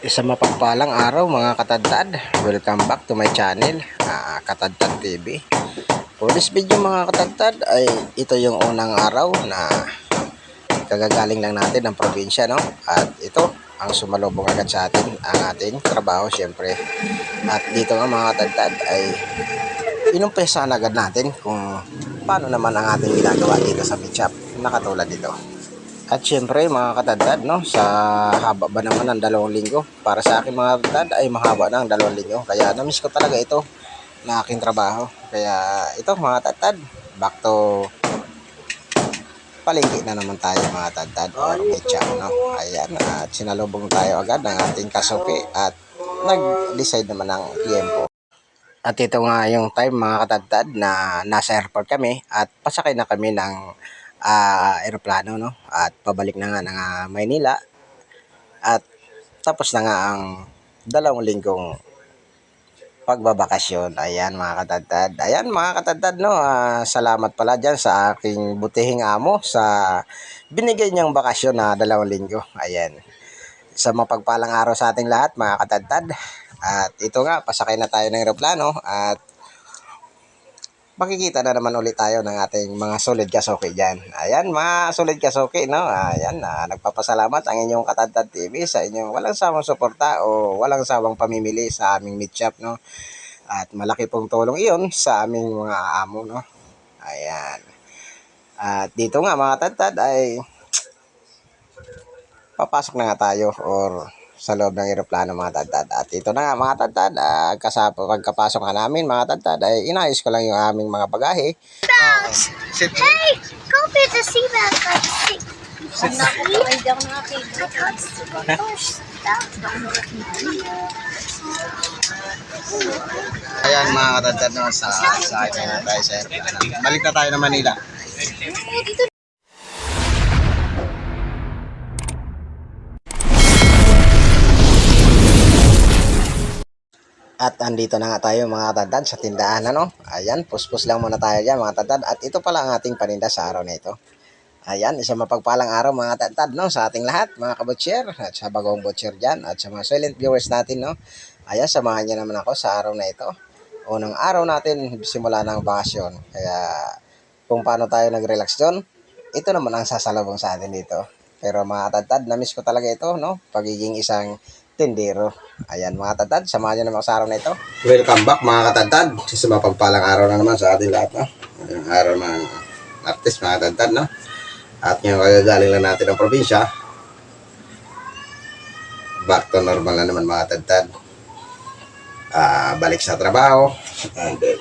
Isa mapagpalang araw mga katadtad. Welcome back to my channel, Katadtad TV. For this video mga katadtad ay ito yung unang araw na kagagaling lang natin ng probinsya, no? At ito ang sumalubong agad sa atin ang ating trabaho syempre. At dito nga mga katadtad ay inumpisahan agad natin kung paano naman ang ating ginagawa dito sa meat shop na katulad dito. At syempre mga katadtad, no, sa haba ba naman ng 2 linggo, para sa akin mga katadtad ay mahaba na ang 2 linggo. Kaya namiss ko talaga ito na aking trabaho. Kaya ito mga katadtad, back to palengke na naman tayo mga katadtad or mecha, no. Ayan, at sinalubong tayo agad ng ating kasuki at nag-decide naman ng tiempo. At ito nga yung time mga katadtad na nasa airport kami at pasakay na kami ng eroplano, no? At pabalik na nga ng Maynila at tapos na nga ang 2 linggong pagbabakasyon. Ayan mga katadtad. Ayan mga katadtad, no? Salamat pala dyan sa aking butihing amo sa binigay niyang bakasyon na 2 linggo. Ayan. Sa mapagpalang araw sa ating lahat mga katadtad. At ito nga, pasakay na tayo ng eroplano at makikita na naman ulit tayo ng ating mga solid kasuki dyan. Ayan, mga solid kasuki, no? Ayan, nagpapasalamat ang inyong Katadtad TV sa inyong walang sawang suporta o walang sawang pamimili sa aming meat shop, no? At malaki pong tulong iyon sa aming mga amo, no? Ayan. At dito nga, mga Katadtad, ay papasok na nga tayo or sa loob ng eroplano mga tadtad. At ito na nga mga tadtad, pagkapasok nga namin mga tadtad ay inayos ko lang yung aming mga bagahe. Hey, go get the seatbelt. Ayan mga katadtad, no, sa akin na tayo sa eroplano. Balik na tayo ng Manila. At andito na nga tayo mga katadtad sa tindahan, ano? Ayan, puspos lang muna tayo dyan mga katadtad. At ito pala ang ating paninda sa araw na ito. Ayan, isang mapagpalang araw mga katadtad, no? Sa ating lahat, mga kabutcher, at sa bagong butcher dyan, at sa mga silent viewers natin, no? Ayan, samahan niyo naman ako sa araw na ito. Unang araw natin, simula ng bakasyon. Kaya, kung paano tayo nag-relax doon, ito naman ang sasalubong sa atin dito. Pero mga katadtad, na-miss ko talaga ito, no? Pagiging isang tindero. Ayan mga katadtad, samahan niyo naman sa araw na ito. Welcome back mga katadtad. Sa mapagpalang araw na naman sa ating lahat, no? Ang araw ng Martes mga katadtad, no? At ngayon kagagaling lang natin ng probinsya. Back to normal na naman mga katadtad. Balik sa trabaho. And then,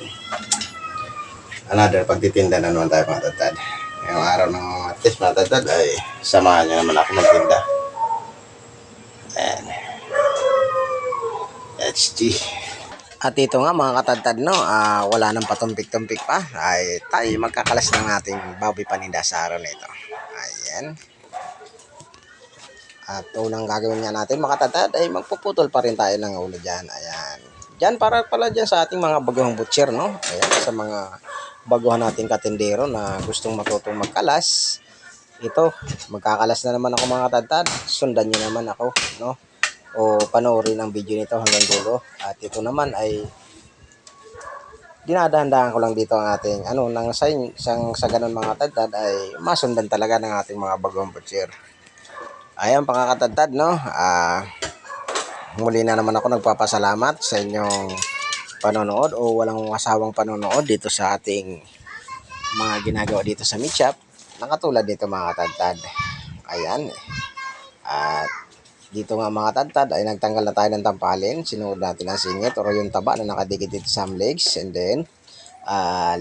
another pagtitinda na naman tayo mga katadtad. Ngayong araw ng Martes mga katadtad ay samahan niyo naman ako magtinda. And let's see. At ito nga mga katadtad, no, wala nang patumpik-tumpik pa ay tayo magkakalas ng ating baboy paninda sa araw na ito. Ayan. At unang gagawin nga natin mga katadtad ay magpuputol pa rin tayo ng ulo dyan. Ayan. Dyan para pala dyan sa ating mga baguhang butcher, no. Ayan, sa mga baguhan nating katindero na gustong matutong magkalas. Ito, magkakalas na naman ako mga katadtad. Sundan nyo naman ako, no. O panoorin ang video nito hanggang dulo. At ito naman ay dinadahan-dahan ko lang dito ang ating nang sa ganun mga katadtad ay masundan talaga ng ating mga bagong butcher. Ayan mga katadtad, no, muli na naman ako nagpapasalamat sa inyong panonood o walang asawang panonood dito sa ating mga ginagawa dito sa meat shop na katulad dito mga katadtad. Ayan. At dito nga mga katadtad ay nagtanggal na tayo ng tampalin. Sinuod natin ang singit or yung taba na nakadikit dito sa legs, and then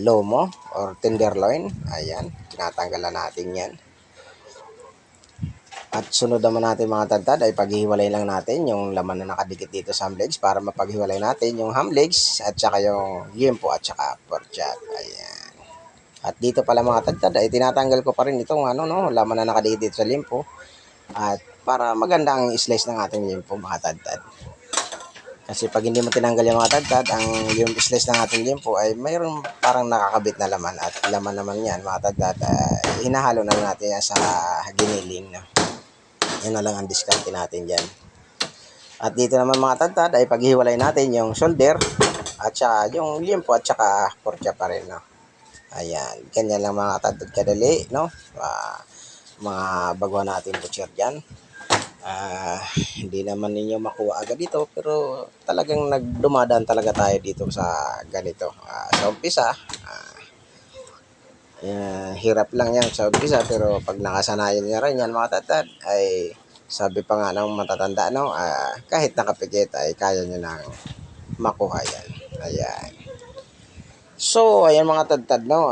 lomo or tenderloin. Ayan, tinatanggal na natin yan. At sunod naman natin mga katadtad ay paghihiwalay lang natin yung laman na nakadikit dito sa ham legs para mapaghiwalay natin yung ham legs at saka yung yempo at saka pork chop. Ayan. At dito pala mga katadtad ay tinatanggal ko pa rin itong laman na nakadikit dito sa limpo. At para maganda ang slice ng ating limpo mga katadtad. Kasi pag hindi mo tinanggal yung mga katadtad, yung slice ng ating limpo ay mayroon parang nakakabit na laman. At laman naman yan mga katadtad, hinahalo na natin yan sa giniling. No? Yan na lang ang discount natin dyan. At dito naman mga tadtad ay paghiwalay natin yung shoulder at saka yung limpo at saka porcha pa rin, no. Ayan, ganyan lang mga tadtad kadali, no. Mga baguhan natin butcher dyan. Hindi naman ninyo makuha agad dito pero talagang nagdumadaan talaga tayo dito sa ganito. Sa umpisa, hirap lang yan sa umpisa pero pag nakasanayan nyo rin yan mga tatad ay sabi pa nga ng matatanda, no, kahit nakapikit ay kaya nyo nang makuha yan. Ayan. So, ayan mga tatad, no,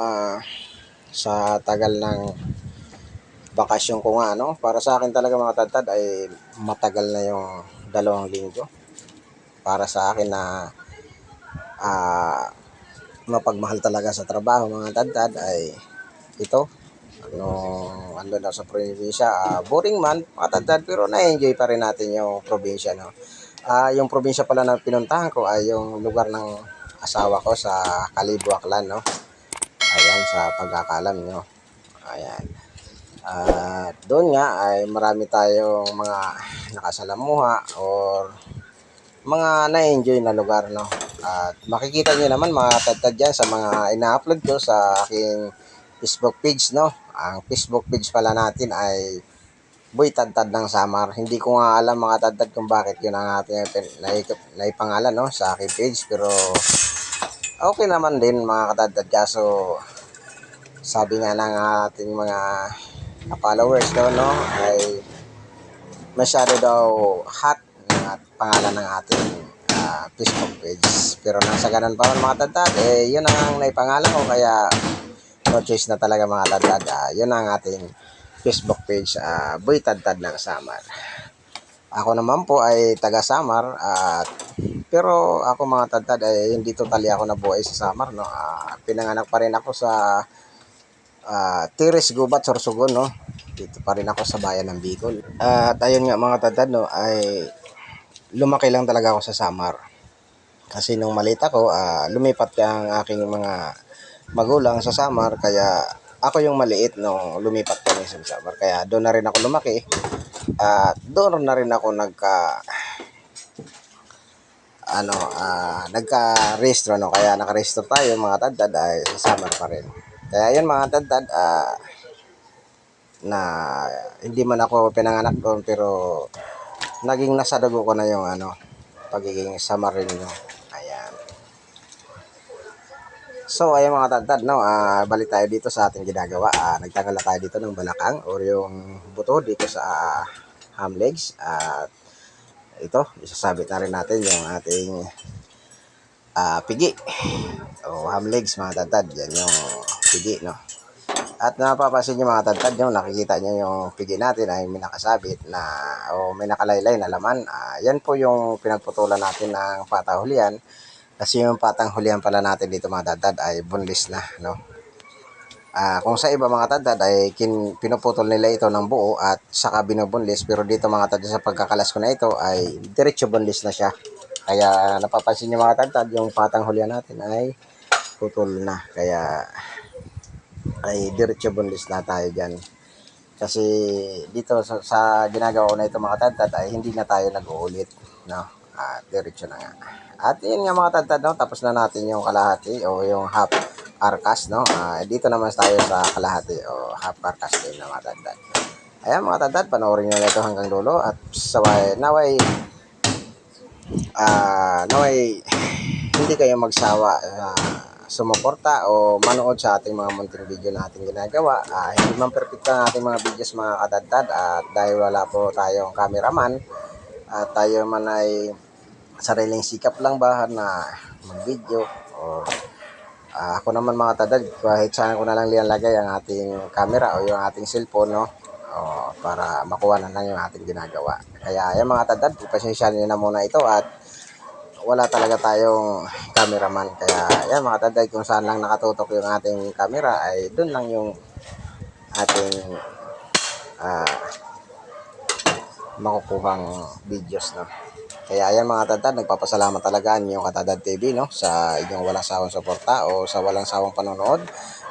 sa tagal ng bakasyon ko nga, no, para sa akin talaga mga tatad ay matagal na yung 2 linggo. Para sa akin na mapagmahal talaga sa trabaho mga tadtad ay ito. Ano na sa probinsya, boring man mga tadtad pero na-enjoy pa rin natin yung probinsya, no. Yung probinsya pala na pinuntahan ko ay yung lugar ng asawa ko sa Kalibo, Aklan, no. Ayan, sa pagkakalam nyo. Ayan. Doon nga ay marami tayong mga nakasalamuha or mga na-enjoy na lugar, no. At makikita nyo naman mga tadtad dyan sa mga ina-upload ko sa aking Facebook page, no. Ang Facebook page pala natin ay Boy Tadtad ng Samar. Hindi ko nga alam mga tadtad kung bakit yun ang ating naipangalan, no, sa aking page. Pero okay naman din mga katadtad. Kaso sabi nga ng ating mga followers doon, no, ay masyado daw hot ng pangalan ng ating Facebook page. Pero nasa ganun pa man mga tadtad, yun ang naipangalan ko kaya no choice na talaga mga tadtad. Yun ang ating Facebook page, Boy Tadtad ng Samar. Ako naman po ay taga Samar at pero ako mga tadtad ay hindi totally ako nabuhay sa Samar, no. Pinanganak pa rin ako sa Tiris, Gubat, Sorsogon, no. Dito pa rin ako sa bayan ng Bicol. At ayun nga mga tadtad, no, ay lumaki lang talaga ako sa Samar. Kasi nung maliit ako, lumipat ang aking mga magulang sa Samar kaya ako yung maliit nung lumipat kami sa Samar. Kaya doon na rin ako lumaki. At doon na rin ako nagka-restro, no. Kaya naka-restro tayo mga tadtad ay sa Samar pa rin. Kaya yun mga tadtad, na hindi man ako pinanganak doon pero naging nasa dugo ko na yung pagiging Samareño. Ayan. So ayun mga tadtad, no, balik tayo dito sa ating ginagawa. Nagtanggal na tayo dito ng balakang or yung buto dito sa ham legs. At ito, isasabit na rin natin yung ating pigi o ham legs mga tadtad. Yan yung pigi, no. At napapansin nyo mga tadtad, yung nakikita nyo yung pigi natin ay may nakasabit na o may nakalaylay na laman. Yan po yung pinagputulan natin ng patang hulihan. Kasi yung patang hulihan pala natin dito mga tadtad ay boneless na, no. Kung sa iba mga tadtad ay pinuputol nila ito ng buo at saka binuboneless, pero dito mga tadtad sa pagkakalas ko na ito ay diretso boneless na siya. Kaya napapansin nyo mga tadtad, yung patang hulihan natin ay putol na. Kaya ay diretso boneless na tayo dyan. Kasi dito sa ginagawa ko na ito mga tadtad ay hindi na tayo nag-uulit, no. Diretso na nga. At yun nga mga tadtad, no, tapos na natin yung kalahati o yung half carcass, no. Dito naman tayo sa kalahati o half carcass din na mga tadtad. Ayan mga tadtad, panoorin nyo na ito hanggang dulo at naway hindi kayo magsawa sumuporta o manood sa ating mga munting video na ating ginagawa. Hindi man perfect ang ating mga videos mga katadtad at dahil wala po tayong cameraman at tayo man ay sariling sikap lang ba na mag-video o ako naman mga tadtad kahit saan ko na lang lialagay ang ating camera o yung ating cellphone, no, para makuha na lang yung ating ginagawa. Kaya yan mga tadtad, pasensyahan nyo na muna ito at wala talaga tayong cameraman. Kaya yan mga tadtad, kung saan lang nakatutok yung ating camera ay doon lang yung ating makukuhang videos, no. Kaya ayan mga tadtad, nagpapasalamat talaga ang inyong Katadad TV, no, sa inyong walang sawang suporta o sa walang sawang panonood.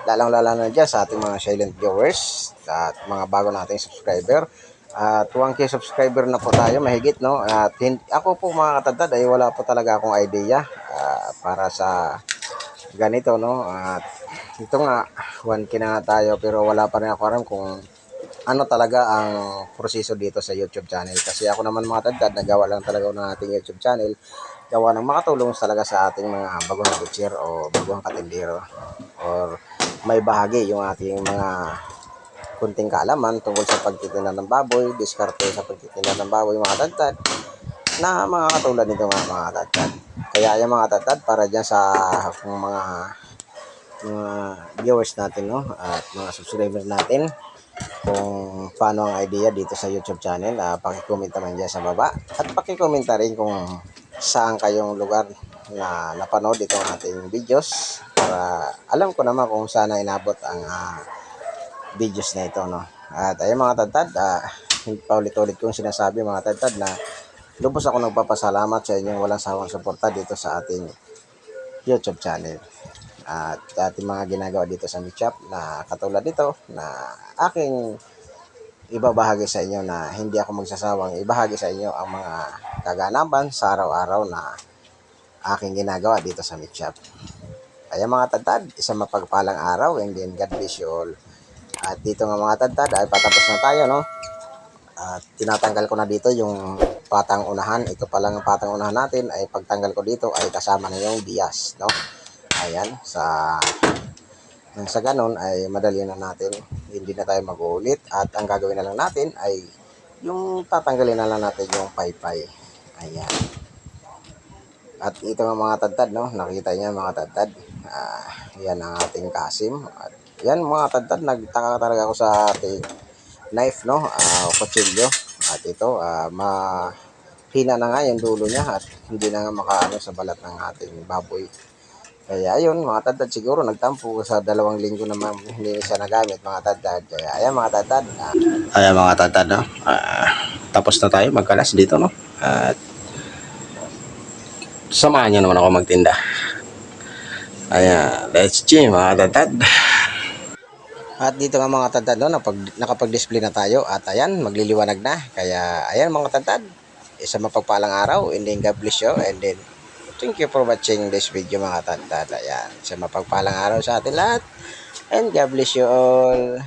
Lalang-lala na dyan sa ating mga silent viewers at mga bago nating subscriber. At 1K subscriber na po tayo, mahigit, no? At ako po mga katadtad ay wala po talaga akong idea para sa ganito, no? At ito nga, 1K na nga tayo pero wala pa rin ako alam kung ano talaga ang proseso dito sa YouTube channel. Kasi ako naman mga tadtad, nagawa lang talaga ng ating YouTube channel. Gawa ng makatulong talaga sa ating mga bagong butcher o bagong katindero. Or may bahagi yung ating mga kunting kaalaman tungkol sa pagtitinda ng baboy, diskarte sa pagtitinda ng baboy mga tadtad, na mga katulad nito mga tadtad. Kaya yung mga tadtad para dyan sa mga viewers natin, no, at mga subscribers natin, kung paano ang idea dito sa YouTube channel, paki-comment naman dyan sa baba at paki-comment na rin kung saan kayong lugar na napanood itong ating videos para alam ko naman kung saan na inabot ang videos na ito, no. At ayun mga tadtad, paulit-ulit kong sinasabi mga tadtad na lubos ako nagpapasalamat sa inyong walang sawang suporta dito sa ating YouTube channel at ating mga ginagawa dito sa Meet na katulad dito na aking ibabahagi sa inyo, na hindi ako magsasawang ibahagi sa inyo ang mga kaganapan sa araw-araw na aking ginagawa dito sa Meet. Ayan mga tadtad, isang mapagpalang araw and then God bless you all. At dito nga mga tadtad ay patapos na tayo, no? At tinatanggal ko na dito yung patang unahan. Ito pa lang ang patang unahan natin, ay pagtanggal ko dito ay kasama na yung bias, no? Ayan, sa ganun ay madali na natin, hindi na tayo mag-uulit. At ang gagawin na lang natin ay yung tatanggalin na lang natin yung paypay. Ayan. At ito nga mga tadtad, no? Nakita niya mga tadtad. Yan ang ating kasim. At yan mga tadtad, nagtaka talaga ako sa ating knife, no? Kutsilyo. At ito, mahina na nga yung dulo niya at hindi na nga makaano sa balat ng ating baboy. Kaya ayun mga tadtad, siguro nagtampo sa 2 linggo naman hindi siya nagamit mga tadtad. Kaya ayan mga tadtad. Ayan mga tadtad, no? Tapos na tayo magkalas dito, no? At samahan nyo naman ako magtinda. Ayan, let's gym mga tadtad. At dito nga mga tadtad, no, nakapag-display na tayo at ayan, magliliwanag na. Kaya ayan mga tadtad, isang mapagpalang araw and then God bless you and then thank you for watching this video mga tadtad. Ayan, isang mapagpalang araw sa atin lahat and God bless you all.